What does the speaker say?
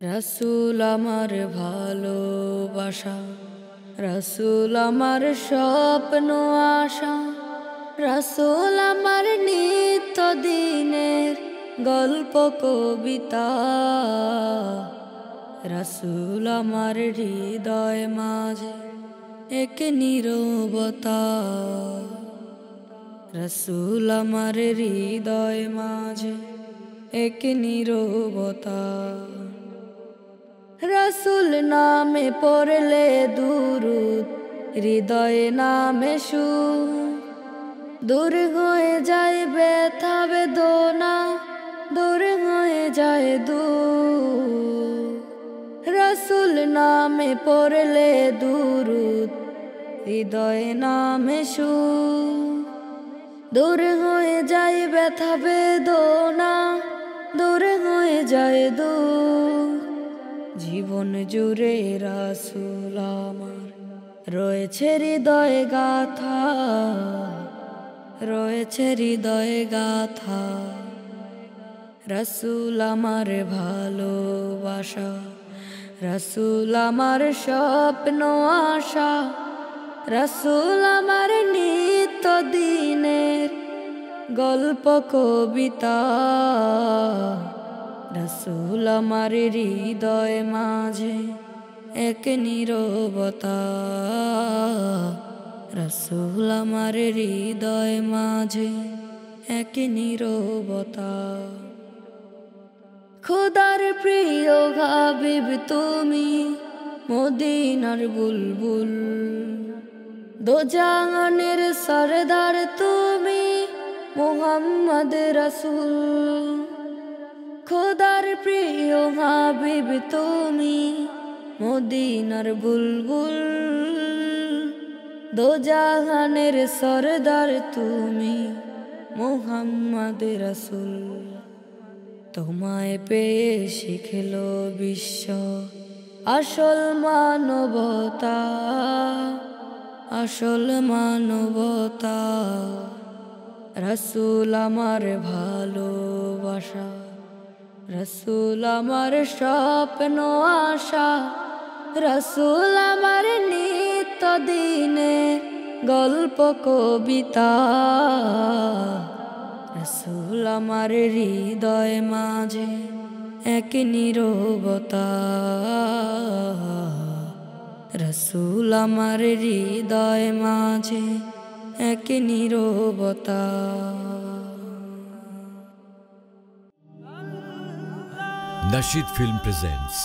রাসূল আমার ভালোবাসা, রাসূল আমার স্বপ্ন আশা, রাসূল আমার নিত্য দিনের গল্প কবিতা, রাসূল আমার হৃদয় মাঝে এক নীরবতা, রাসূল আমার হৃদয় মাঝে এক নীরবতা। রাসূল নামে পড়লে দুরূদ, হৃদয়ে নামে সুর, দূর হয়ে যায় ব্যথা বেদনা, দূর হয়ে যায় দূর। রাসূল নামে পড়লে দুরূদ, হৃদয়ে নামে সুর, দূর হয়ে যায় ব্যথা বেদনা, দূর হয়ে যায় দূর। জীবন জুড়ে রাসূল আমার রয়েছে হৃদয়ে গাথা, রয়েছে হৃদয়ে গাথা। রাসূল আমার ভালোবাসা, রাসূল আমার স্বপ্ন আশা, রাসূল আমার নিত্য দিনের গল্প কবিতা, রাসূল আমার হৃদয় মাঝে এক নীরবতা, রাসূল আমার হৃদয় মাঝে এক নীরবতা। খোদার প্রিয় হাবিব তুমি, মদিনার বুলবুল, দোজাহানের সরদার তুমি, মুহাম্মদ রাসূল। খোদার প্রিয় হাবিব তুমি, মদিনার বুলবুল, দোজাহানের সরদার তুমি, মুহাম্মদ রাসূল। তোমায় পেয়ে শিখলো বিশ্ব আসল মানবতা, আসল মানবতা। রাসূল আমার ভালোবাসা, রাসূল আমার স্বপ্ন আশা, রাসূল আমার নিত্য দিনের গল্প কবিতা, রাসূল আমার হৃদয় মাঝে এক নীরবতা, রাসূল আমার হৃদয় মাঝে এক নীরবতা। Nasheed Film presents